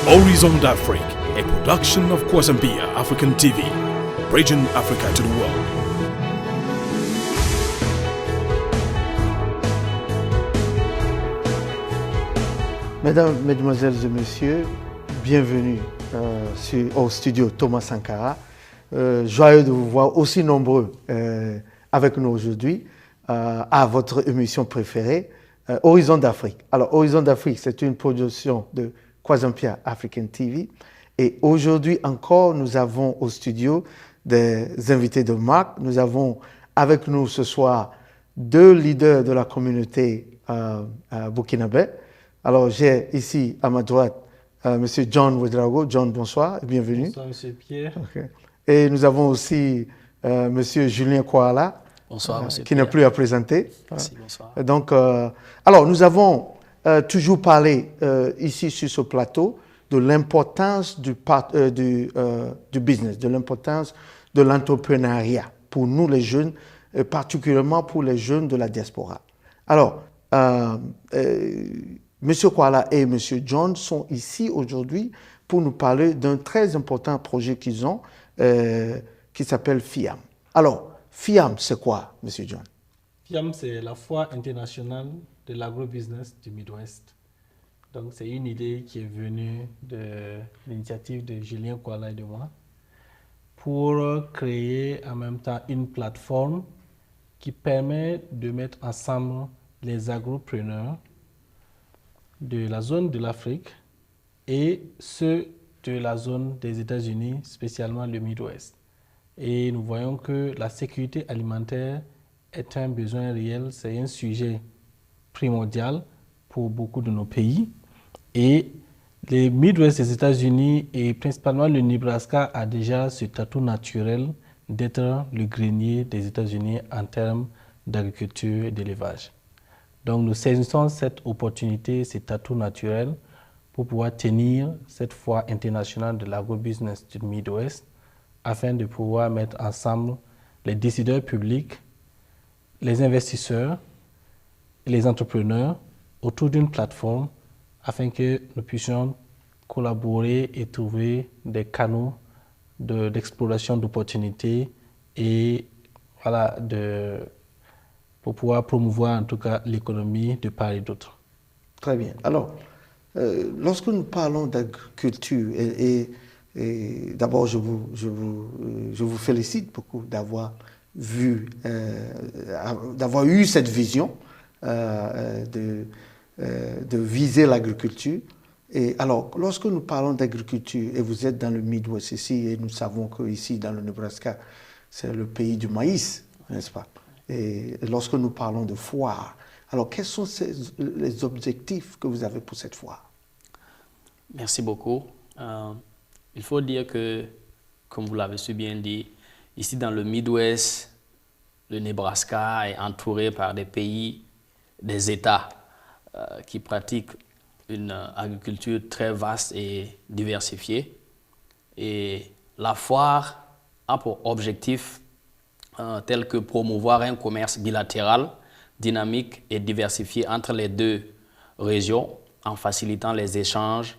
Horizon d'Afrique, a production of Kwazambia African TV, bridging Africa to the world. Mesdames, Mesdemoiselles et Messieurs, bienvenue au studio Thomas Sankara. Joyeux de vous voir aussi nombreux avec nous aujourd'hui à votre émission préférée, Horizon d'Afrique. Alors, Horizon d'Afrique, c'est une production de Kwazambia African TV. Et aujourd'hui encore, nous avons au studio des invités de marque. Nous avons avec nous ce soir deux leaders de la communauté burkinabé. Alors, j'ai ici à ma droite M. John Ouedraogo. John, bonsoir et bienvenue. Bonsoir, M. Pierre. Okay. Et nous avons aussi M. Julien Kouala. Bonsoir, M. Qui n'est plus à présenter. Merci, bonsoir. Donc, alors, nous avons toujours parlé ici sur ce plateau de l'importance du business, de l'importance de l'entrepreneuriat pour nous les jeunes, particulièrement pour les jeunes de la diaspora. Alors, M. Kouala et M. John sont ici aujourd'hui pour nous parler d'un très important projet qu'ils ont qui s'appelle FIAM. Alors, FIAM, c'est quoi, M. John? FIAM, c'est la Foire internationale de l'agrobusiness du Midwest. Donc, c'est une idée qui est venue de l'initiative de Julien Kouala et de moi pour créer en même temps une plateforme qui permet de mettre ensemble les agropreneurs de la zone de l'Afrique et ceux de la zone des États-Unis, spécialement le Midwest. Et nous voyons que la sécurité alimentaire est un besoin réel, c'est un sujet primordial pour beaucoup de nos pays. Et le Midwest des États-Unis et principalement le Nebraska a déjà ce atout naturel d'être le grenier des États-Unis en termes d'agriculture et d'élevage. Donc nous saisissons cette opportunité, cet atout naturel pour pouvoir tenir cette foire internationale de l'agrobusiness du Midwest afin de pouvoir mettre ensemble les décideurs publics, les investisseurs et les entrepreneurs autour d'une plateforme afin que nous puissions collaborer et trouver des canaux d'exploration d'opportunités et voilà, pour pouvoir promouvoir en tout cas l'économie de part et d'autre. Très bien. Alors, lorsque nous parlons d'agriculture, et d'abord je vous félicite beaucoup d'avoir eu cette vision de viser l'agriculture. Et alors, lorsque nous parlons d'agriculture, et vous êtes dans le Midwest ici, et nous savons qu'ici, dans le Nebraska, c'est le pays du maïs, n'est-ce pas? Et lorsque nous parlons de foire, alors quels sont les objectifs que vous avez pour cette foire? Merci beaucoup. Il faut dire que, comme vous l'avez si bien dit, ici dans le Midwest, le Nebraska est entouré par des pays, des États qui pratiquent une agriculture très vaste et diversifiée. Et la foire a pour objectif tel que promouvoir un commerce bilatéral, dynamique et diversifié entre les deux régions en facilitant les échanges,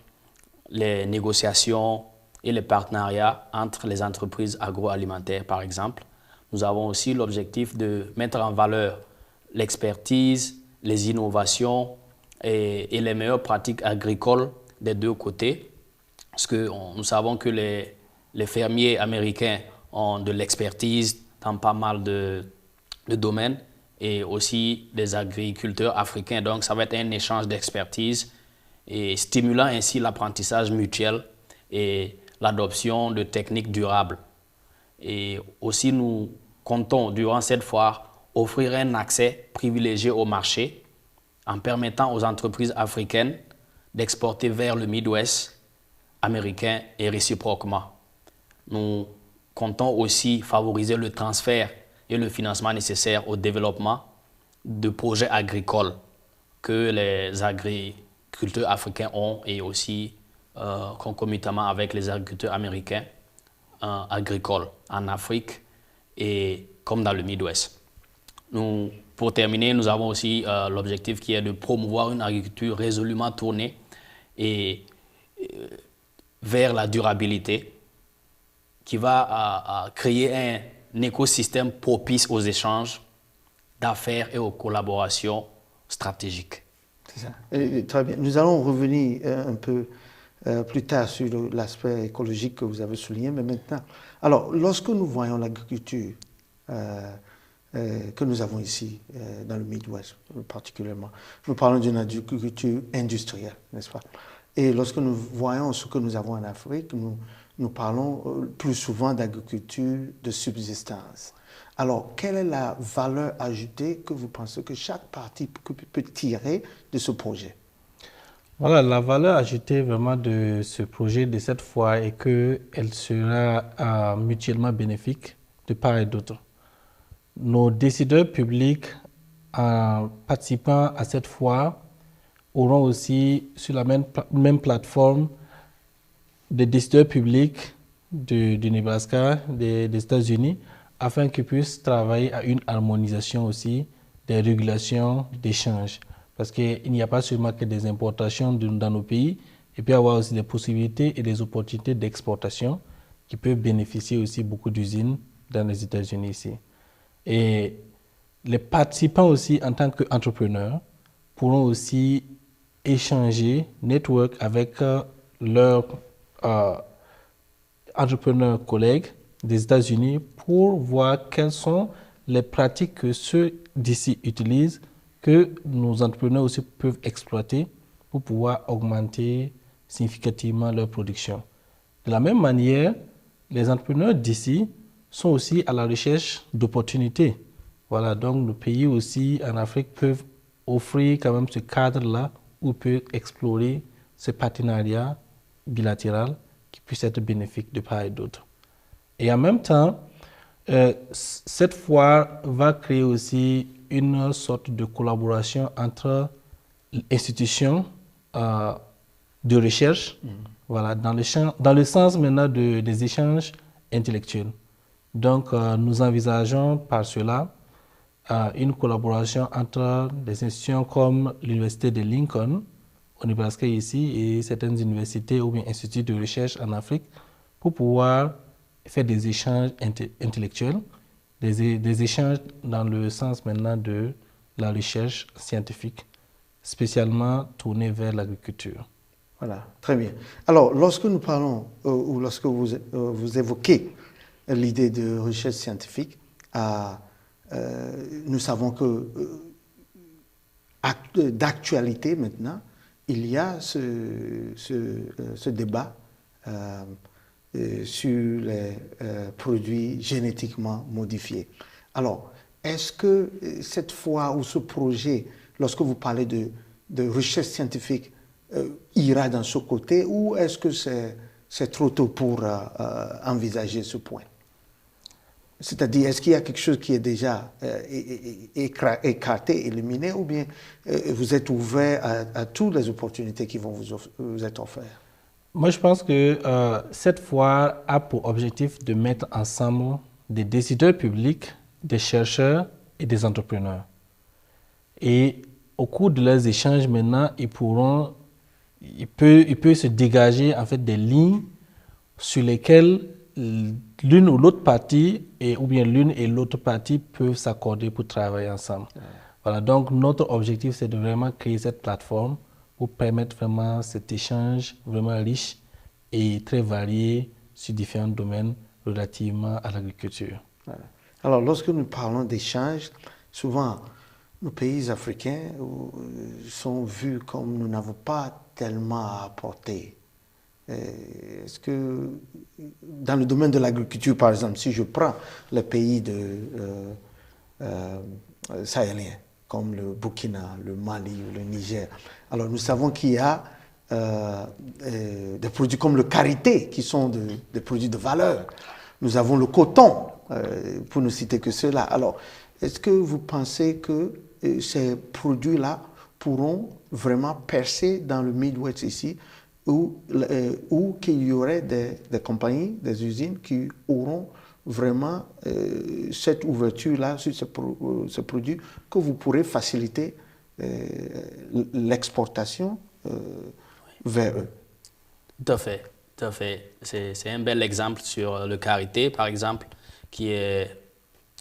les négociations et les partenariats entre les entreprises agroalimentaires, par exemple. Nous avons aussi l'objectif de mettre en valeur l'expertise, les innovations et les meilleures pratiques agricoles des deux côtés. Parce que nous savons que les fermiers américains ont de l'expertise dans pas mal de domaines et aussi des agriculteurs africains. Donc, ça va être un échange d'expertise et stimulant ainsi l'apprentissage mutuel et l'adoption de techniques durables. Et aussi, nous comptons, durant cette foire, offrir un accès privilégié au marché en permettant aux entreprises africaines d'exporter vers le Midwest américain et réciproquement. Nous comptons aussi favoriser le transfert et le financement nécessaire au développement de projets agricoles que les agriculteurs africains ont et aussi concomitamment avec les agriculteurs américains agricoles en Afrique et comme dans le Midwest. Pour terminer, nous avons aussi l'objectif qui est de promouvoir une agriculture résolument tournée et vers la durabilité, qui va créer un écosystème propice aux échanges d'affaires et aux collaborations stratégiques. C'est ça. Très bien. Nous allons revenir un peu plus tard sur l'aspect écologique que vous avez souligné, mais maintenant, alors, lorsque nous voyons l'agriculture que nous avons ici, dans le Midwest particulièrement, nous parlons d'une agriculture industrielle, n'est-ce pas? Et lorsque nous voyons ce que nous avons en Afrique, nous parlons plus souvent d'agriculture de subsistance. Alors, quelle est la valeur ajoutée que vous pensez que chaque partie peut tirer de ce projet? Voilà, la valeur ajoutée vraiment de ce projet de cette fois est qu'elle sera mutuellement bénéfique de part et d'autre. Nos décideurs publics, en participant à cette foire, auront aussi sur la même plateforme des décideurs publics du Nebraska, des États-Unis, afin qu'ils puissent travailler à une harmonisation aussi des régulations d'échange. Parce qu'il n'y a pas seulement que des importations dans nos pays, il peut y avoir aussi des possibilités et des opportunités d'exportation qui peuvent bénéficier aussi beaucoup d'usines dans les États-Unis ici. Et les participants aussi, en tant qu'entrepreneurs, pourront aussi échanger, network avec leurs entrepreneurs collègues des États-Unis pour voir quelles sont les pratiques que ceux d'ici utilisent, que nos entrepreneurs aussi peuvent exploiter pour pouvoir augmenter significativement leur production. De la même manière, les entrepreneurs d'ici sont aussi à la recherche d'opportunités. Voilà, donc nos pays aussi en Afrique peuvent offrir quand même ce cadre-là où ils peuvent explorer ce partenariat bilatéral qui puisse être bénéfique de part et d'autre. Et en même temps, cette foire va créer aussi une sorte de collaboration entre institutions de recherche, voilà, dans le sens maintenant des échanges intellectuels. Donc, nous envisageons par cela une collaboration entre des institutions comme l'Université de Lincoln, au Nebraska ici, et certaines universités ou bien instituts de recherche en Afrique pour pouvoir faire des échanges intellectuels, des échanges dans le sens maintenant de la recherche scientifique, spécialement tournée vers l'agriculture. Voilà, très bien. Alors, lorsque nous parlons, ou lorsque vous évoquez l'idée de recherche scientifique, nous savons que d'actualité maintenant, il y a ce débat sur les produits génétiquement modifiés. Alors, est-ce que cette fois ou ce projet, lorsque vous parlez de recherche scientifique, ira dans ce côté, ou est-ce que c'est trop tôt pour envisager ce point? C'est-à-dire, est-ce qu'il y a quelque chose qui est déjà écarté, éliminé, ou bien vous êtes ouvert à toutes les opportunités qui vont vous être offertes? Moi, je pense que cette foire a pour objectif de mettre ensemble des décideurs publics, des chercheurs et des entrepreneurs. Et au cours de leurs échanges maintenant, il peut se dégager en fait des lignes sur lesquelles l'une ou l'autre partie, ou bien l'une et l'autre partie peuvent s'accorder pour travailler ensemble. Voilà, donc notre objectif, c'est de vraiment créer cette plateforme pour permettre vraiment cet échange vraiment riche et très varié sur différents domaines relativement à l'agriculture. Voilà. Alors, lorsque nous parlons d'échange, souvent, nos pays africains sont vus comme nous n'avons pas tellement à apporter. Est-ce que, dans le domaine de l'agriculture, par exemple, si je prends les pays sahéliens, comme le Burkina, le Mali ou le Niger, alors nous savons qu'il y a des produits comme le karité qui sont des produits de valeur. Nous avons le coton, pour ne citer que ceux-là. Alors, est-ce que vous pensez que ces produits-là pourront vraiment percer dans le Midwest ici, ou qu'il y aurait des compagnies, des usines qui auront vraiment cette ouverture-là sur ce produit, que vous pourrez faciliter l'exportation vers eux? Tout à fait. Tout à fait. C'est un bel exemple sur le karité, par exemple, qui est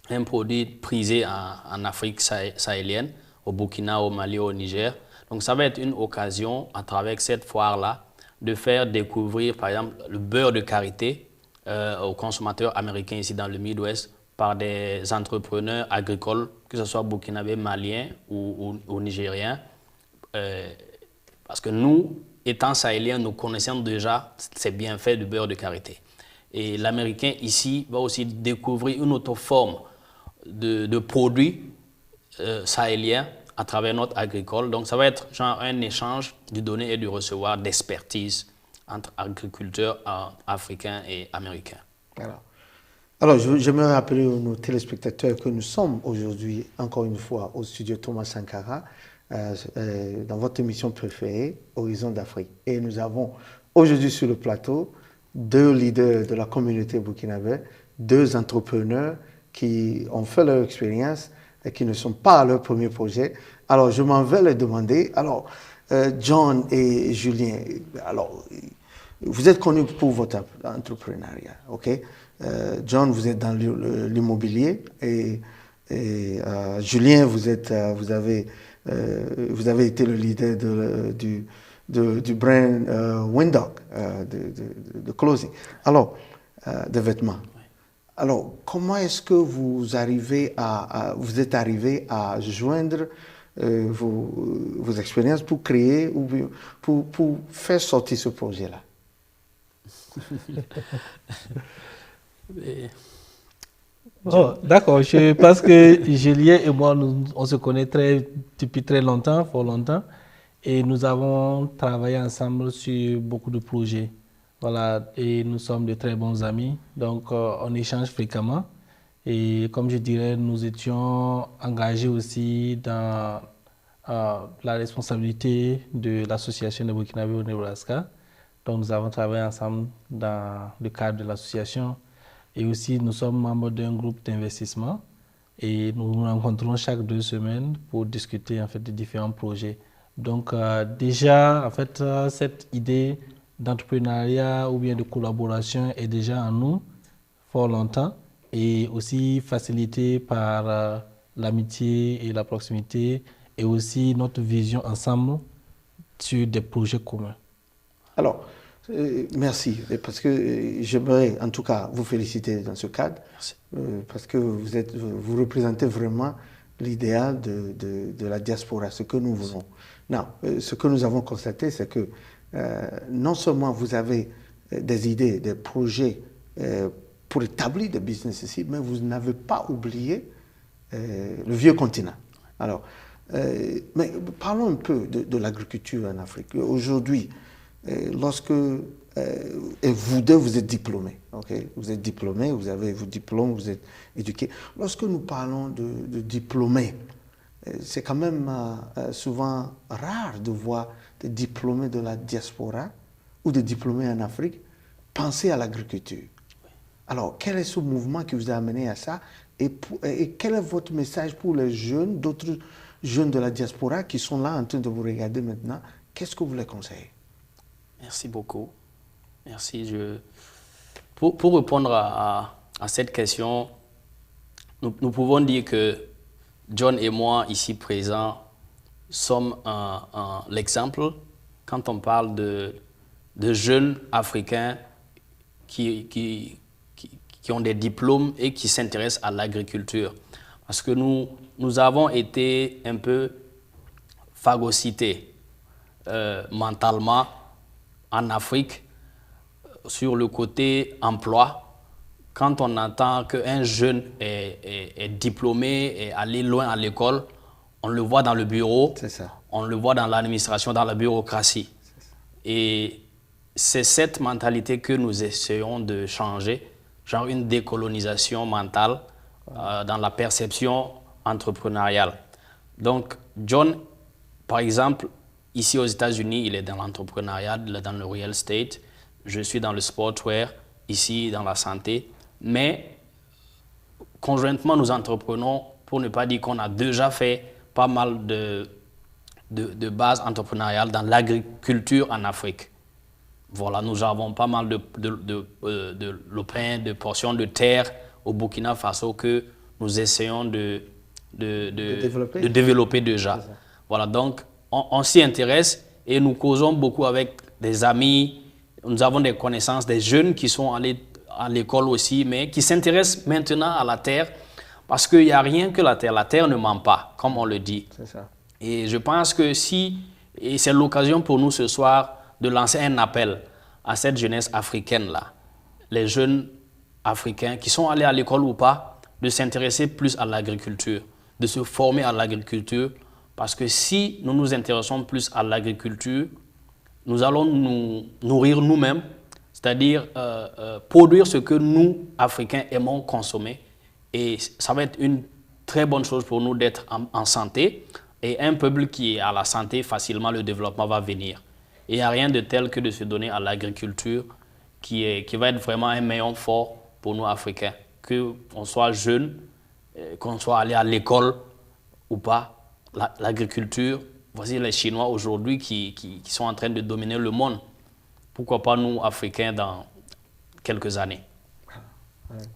un produit prisé en Afrique sahélienne, au Burkina, au Mali, au Niger. Donc ça va être une occasion, à travers cette foire-là, de faire découvrir, par exemple, le beurre de karité aux consommateurs américains ici dans le Midwest par des entrepreneurs agricoles, que ce soit burkinabés, maliens ou nigériens. Parce que nous, étant sahéliens, nous connaissons déjà ces bienfaits du beurre de karité. Et l'Américain ici va aussi découvrir une autre forme de produits sahéliens à travers notre agricole. Donc ça va être genre un échange du donner et du recevoir d'expertise entre agriculteurs africains et américains. Alors j'aimerais rappeler à nos téléspectateurs que nous sommes aujourd'hui, encore une fois, au studio Thomas Sankara, dans votre émission préférée, Horizon d'Afrique. Et nous avons aujourd'hui sur le plateau 2 leaders de la communauté burkinabé, 2 entrepreneurs qui ont fait leur expérience et qui ne sont pas à leur premier projet. Alors, je m'en vais les demander. Alors, John et Julien, alors, vous êtes connus pour votre entrepreneuriat, ok? John, vous êtes dans l'immobilier et Julien, vous avez été le leader du brand Windog, de clothing, alors, de vêtements. Alors, comment est-ce que vous êtes arrivé à joindre vos expériences pour créer ou pour faire sortir ce projet-là? Oh, d'accord, je pense que Julien et moi, on se connaît depuis très longtemps, fort longtemps, et nous avons travaillé ensemble sur beaucoup de projets. Voilà, et nous sommes de très bons amis, donc on échange fréquemment. Et comme je dirais, nous étions engagés aussi dans la responsabilité de l'association de Burkinabé au Nebraska. Donc nous avons travaillé ensemble dans le cadre de l'association. Et aussi, nous sommes membres d'un groupe d'investissement et nous nous rencontrons chaque 2 semaines pour discuter en fait de différents projets. Donc déjà, en fait, cette idée d'entrepreneuriat ou bien de collaboration est déjà en nous fort longtemps et aussi facilitée par l'amitié et la proximité et aussi notre vision ensemble sur des projets communs. Alors, merci, parce que j'aimerais en tout cas vous féliciter dans ce cadre, parce que vous représentez vraiment l'idéal de la diaspora, ce que nous voulons. Non, ce que nous avons constaté, c'est que non seulement vous avez des idées, des projets pour établir des business ici, mais vous n'avez pas oublié le vieux continent. Alors, mais parlons un peu de l'agriculture en Afrique. Aujourd'hui, lorsque et vous deux, vous êtes diplômés, ok? Vous êtes diplômés, vous avez vos diplômes, vous êtes éduqués. Lorsque nous parlons de diplômés, c'est quand même souvent rare de voir des diplômés de la diaspora ou des diplômés en Afrique penser à l'agriculture. Alors, quel est ce mouvement qui vous a amené à ça et quel est votre message pour les jeunes, d'autres jeunes de la diaspora qui sont là en train de vous regarder maintenant? Qu'est-ce que vous les conseillez? Merci beaucoup. Merci. Pour répondre à cette question, nous pouvons dire que John et moi, ici présents, sommes l'exemple quand on parle de jeunes Africains qui ont des diplômes et qui s'intéressent à l'agriculture. Parce que nous avons été un peu phagocytés mentalement en Afrique sur le côté emploi. Quand on entend qu'un jeune est diplômé et allé loin à l'école, on le voit dans le bureau, on le voit dans l'administration, dans la bureaucratie. Et c'est cette mentalité que nous essayons de changer, genre une décolonisation mentale dans la perception entrepreneuriale. Donc, John, par exemple, ici aux États-Unis, il est dans l'entrepreneuriat, dans le real estate. Je suis dans le sportswear, ici dans la santé. Mais conjointement, nous entreprenons, pour ne pas dire qu'on a déjà fait pas mal de bases entrepreneuriales dans l'agriculture en Afrique. Voilà, nous avons pas mal de lopins, de portions de terre au Burkina Faso que nous essayons de développer déjà. Voilà, donc on s'y intéresse et nous causons beaucoup avec des amis. Nous avons des connaissances, des jeunes qui sont allés à l'école aussi, mais qui s'intéressent maintenant à la terre parce qu'il n'y a rien que la terre. La terre ne ment pas, comme on le dit. C'est ça. Et je pense que et c'est l'occasion pour nous ce soir de lancer un appel à cette jeunesse africaine-là, les jeunes africains qui sont allés à l'école ou pas, de s'intéresser plus à l'agriculture, de se former à l'agriculture, parce que si nous nous intéressons plus à l'agriculture, nous allons nous nourrir nous-mêmes, c'est-à-dire produire ce que nous, Africains, aimons consommer. Et ça va être une très bonne chose pour nous d'être en santé. Et un peuple qui est à la santé, facilement le développement va venir. Et il n'y a rien de tel que de se donner à l'agriculture qui va être vraiment un maillon fort pour nous, Africains. Qu'on soit jeune, qu'on soit allé à l'école ou pas, l'agriculture, voici les Chinois aujourd'hui qui sont en train de dominer le monde. Pourquoi pas nous, Africains, dans quelques années.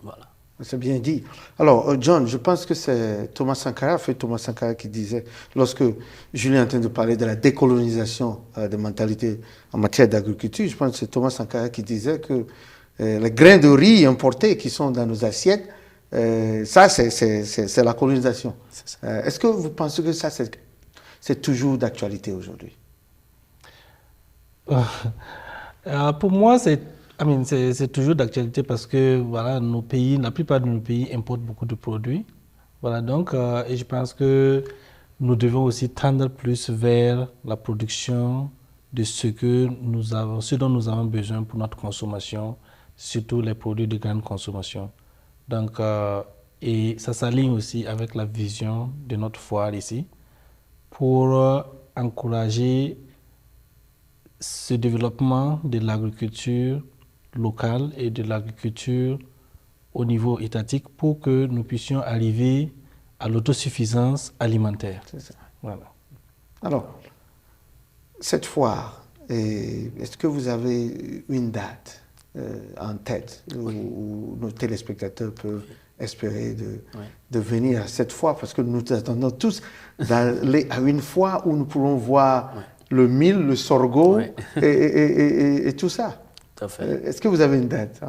Voilà. C'est bien dit. Alors, John, je pense que c'est Thomas Sankara qui disait, lorsque Julien est en train de parler de la décolonisation des mentalités en matière d'agriculture, je pense que c'est Thomas Sankara qui disait que les grains de riz importés qui sont dans nos assiettes, ça, c'est la colonisation. Est-ce que vous pensez que ça, c'est toujours d'actualité aujourd'hui? Pour moi, c'est toujours d'actualité parce que voilà, la plupart de nos pays importent beaucoup de produits. Voilà, donc, et je pense que nous devons aussi tendre plus vers la production de ce dont nous avons besoin pour notre consommation, surtout les produits de grande consommation. Donc, et ça s'aligne aussi avec la vision de notre foire ici pour encourager ce développement de l'agriculture locale et de l'agriculture au niveau étatique pour que nous puissions arriver à l'autosuffisance alimentaire. C'est ça. Voilà. Alors, cette foire, est-ce que vous avez une date en tête où nos téléspectateurs peuvent espérer de venir à cette foire? Parce que nous attendons tous d'aller à une foire où nous pourrons voir le mil, le sorgho et tout ça. Tout à fait. Est-ce que vous avez une date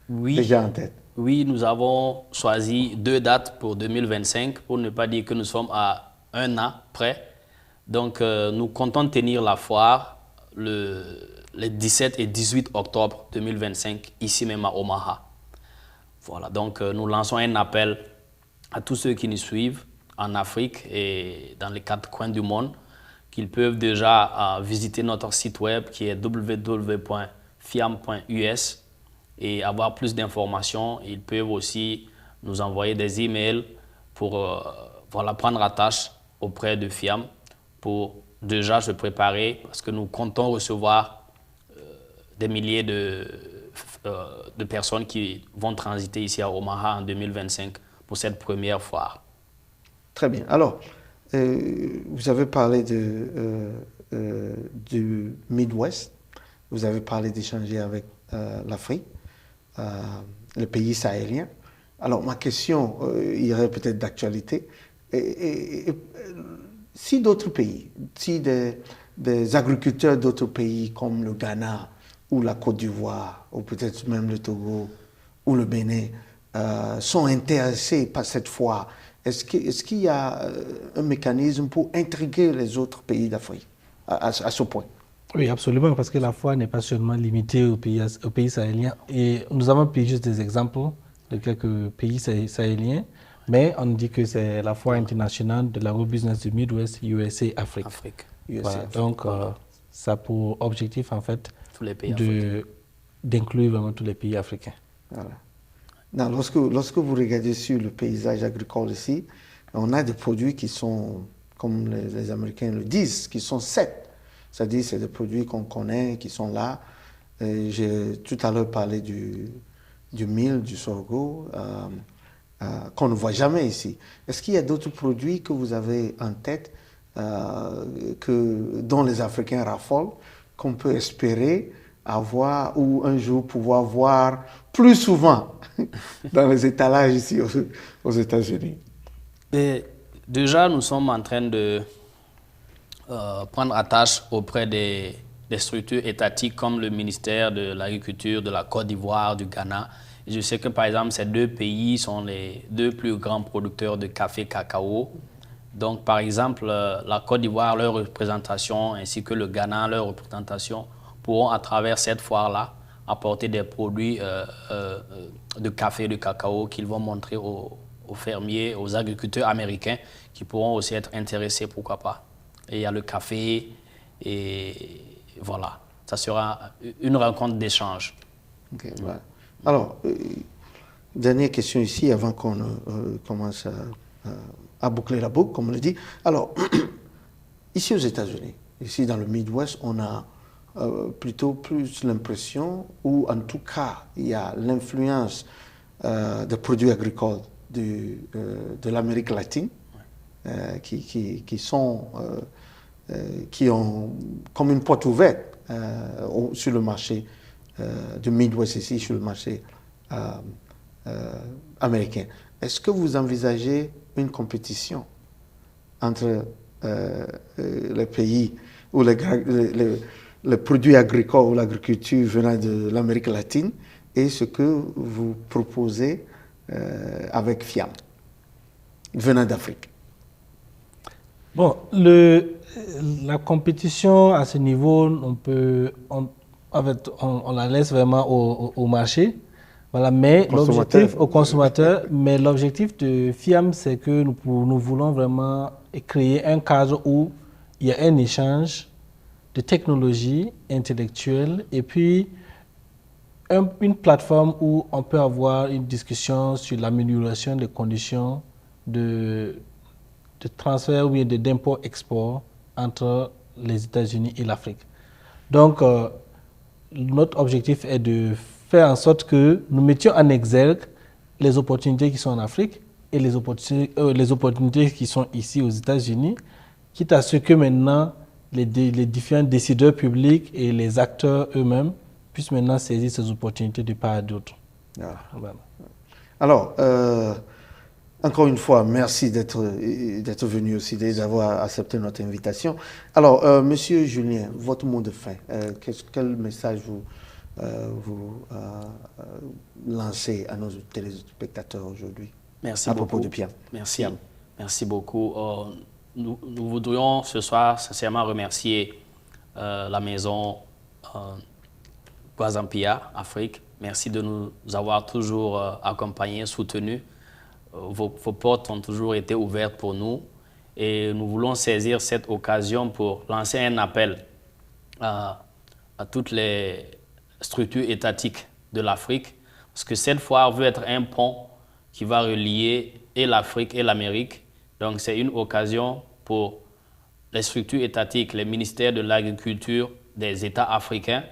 déjà en tête? Oui, nous avons choisi 2 dates pour 2025, pour ne pas dire que nous sommes à 1 an près. Donc, nous comptons tenir la foire les 17 et 18 octobre 2025, ici même à Omaha. Voilà, donc nous lançons un appel à tous ceux qui nous suivent en Afrique et dans les 4 coins du monde, qu'ils peuvent déjà visiter notre site web qui est www.fiam.us et avoir plus d'informations. Ils peuvent aussi nous envoyer des emails pour prendre attache auprès de FIAM pour déjà se préparer parce que nous comptons recevoir des milliers de personnes qui vont transiter ici à Omaha en 2025 pour cette première foire. Très bien. Alors, vous avez parlé du Midwest, vous avez parlé d'échanger avec l'Afrique, le pays sahélien. Alors, ma question irait peut-être d'actualité. Si d'autres pays, si des agriculteurs d'autres pays comme le Ghana ou la Côte d'Ivoire, ou peut-être même le Togo ou le Bénin, sont intéressés par cette foire, est-ce qu'il y a un mécanisme pour intriguer les autres pays d'Afrique à ce point? Oui, absolument, parce que la foire n'est pas seulement limitée aux pays sahéliens. Et nous avons pris juste des exemples de quelques pays sahéliens, mais on dit que c'est la foire internationale de l'agro-business du Midwest, USA, Afrique. Voilà, donc, ça a pour objectif, en fait, tous les pays d'inclure vraiment tous les pays africains. Voilà. Non, lorsque vous regardez sur le paysage agricole ici, on a des produits qui sont, comme les Américains le disent, qui sont secs. C'est-à-dire c'est des produits qu'on connaît, qui sont là. J'ai tout à l'heure parlé du mil, du sorgho, qu'on ne voit jamais ici. Est-ce qu'il y a d'autres produits que vous avez en tête dont les Africains raffolent, qu'on peut espérer avoir ou un jour pouvoir voir plus souvent dans les étalages ici aux États-Unis? Et déjà, nous sommes en train de prendre attache auprès des structures étatiques comme le ministère de l'Agriculture de la Côte d'Ivoire, du Ghana. Et je sais que par exemple, ces deux pays sont les deux plus grands producteurs de café cacao. Donc par exemple, la Côte d'Ivoire, leur représentation, ainsi que le Ghana, leur représentation, pourront à travers cette foire-là apporter des produits de café et de cacao qu'ils vont montrer aux fermiers, aux agriculteurs américains qui pourront aussi être intéressés, pourquoi pas. Et il y a le café et voilà, ça sera une rencontre d'échange. Okay, voilà. Alors, dernière question ici avant qu'on commence à boucler la boucle, comme on le dit. Alors, ici aux États-Unis, ici dans le Midwest, on a plutôt plus l'impression, ou en tout cas, il y a l'influence des produits agricoles de l'Amérique latine qui ont comme une porte ouverte sur le marché du Midwest ici, sur le marché américain. Est-ce que vous envisagez une compétition entre les pays ou les produits agricoles ou l'agriculture venant de l'Amérique latine et ce que vous proposez avec FIAM, venant d'Afrique? Bon, la compétition à ce niveau, on la laisse vraiment au marché, voilà, mais l'objectif au consommateur, mais l'objectif de FIAM, c'est que nous voulons vraiment créer un cadre où il y a un échange de technologie intellectuelle et puis une plateforme où on peut avoir une discussion sur l'amélioration des conditions de transfert ou bien d'import-export entre les États-Unis et l'Afrique. Donc, notre objectif est de faire en sorte que nous mettions en exergue les opportunités qui sont en Afrique et les opportunités qui sont ici aux États-Unis, quitte à ce que maintenant les différents décideurs publics et les acteurs eux-mêmes puissent maintenant saisir ces opportunités de part et d'autre. Ah. Voilà. Alors, encore une fois, merci d'être venu aussi, d'avoir accepté notre invitation. Alors, Monsieur Julien, votre mot de fin, quel message vous lancez à nos téléspectateurs aujourd'hui? Merci à beaucoup. Propos de FIAM. Merci beaucoup. Nous voudrions ce soir sincèrement remercier la maison Kwazampia Afrique. Merci de nous avoir toujours accompagnés, soutenus. Vos portes ont toujours été ouvertes pour nous et nous voulons saisir cette occasion pour lancer un appel à toutes les structures étatiques de l'Afrique, parce que cette foire veut être un pont qui va relier et l'Afrique et l'Amérique. Donc c'est une occasion pour les structures étatiques, les ministères de l'agriculture des États africains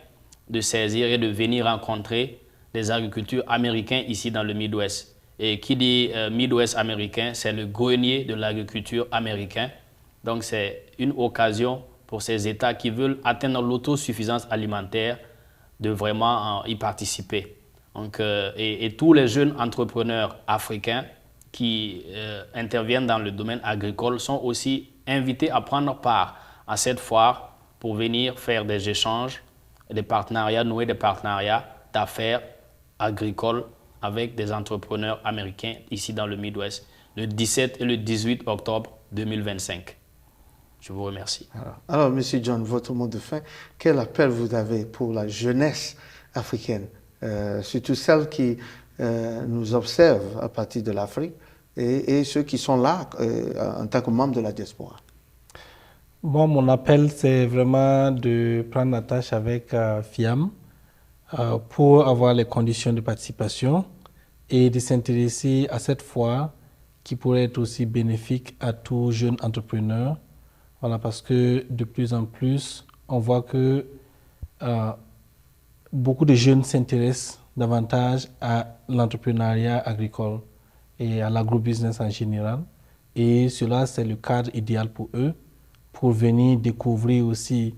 de saisir et de venir rencontrer les agriculteurs américains ici dans le Midwest. Et qui dit Midwest américain, c'est le grenier de l'agriculture américain. Donc c'est une occasion pour ces États qui veulent atteindre l'autosuffisance alimentaire de vraiment y participer. Donc, et tous les jeunes entrepreneurs africains qui interviennent dans le domaine agricole sont aussi invités à prendre part à cette foire pour venir faire des échanges, des partenariats, nouer des partenariats d'affaires agricoles avec des entrepreneurs américains ici dans le Midwest, le 17 et le 18 octobre 2025. Je vous remercie. Alors, M. John, votre mot de fin, quel appel vous avez pour la jeunesse africaine, surtout celle qui nous observe à partir de l'Afrique et ceux qui sont là en tant que membres de la diaspora? Bon, mon appel, c'est vraiment de prendre attache avec FIAM pour avoir les conditions de participation et de s'intéresser à cette foire qui pourrait être aussi bénéfique à tout jeune entrepreneur. Voilà, parce que de plus en plus, on voit que beaucoup de jeunes s'intéressent davantage à l'entrepreneuriat agricole et à l'agrobusiness en général. Et cela, c'est le cadre idéal pour eux, pour venir découvrir aussi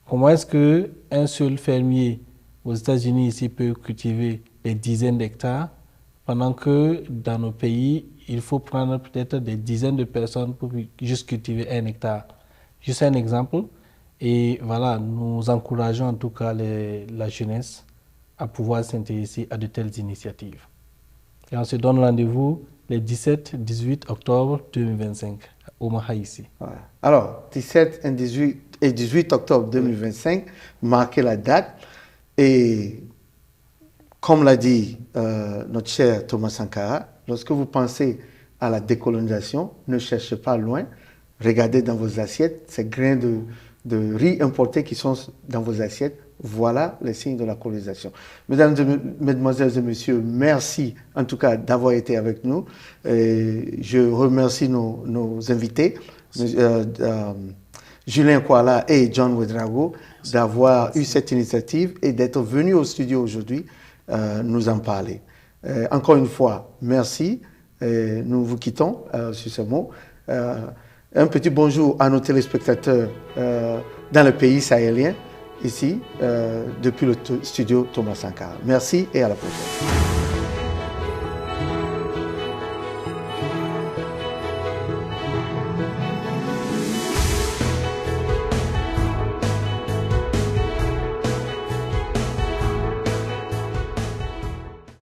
comment est-ce qu'un seul fermier aux États-Unis, ici, peuvent cultiver des dizaines d'hectares, pendant que dans nos pays, il faut prendre peut-être des dizaines de personnes pour juste cultiver 1 hectare. Juste un exemple. Et voilà, nous encourageons en tout cas la jeunesse à pouvoir s'intéresser à de telles initiatives. Et on se donne rendez-vous les 17-18 octobre 2025 au Maha ici. Voilà. Alors, 17 et 18 octobre 2025, marquez la date. Et comme l'a dit notre cher Thomas Sankara, lorsque vous pensez à la décolonisation, ne cherchez pas loin. Regardez dans vos assiettes, ces grains de riz importés qui sont dans vos assiettes. Voilà les signes de la colonisation. Mesdames et messieurs, merci en tout cas d'avoir été avec nous. Et je remercie nos invités, Julien Kuala et John Ouedraogo, d'avoir eu cette initiative et d'être venus au studio aujourd'hui nous en parler. Encore une fois, merci. Nous vous quittons sur ce mot. Un petit bonjour à nos téléspectateurs dans le pays sahélien, ici, depuis le studio Thomas Sankara. Merci et à la prochaine.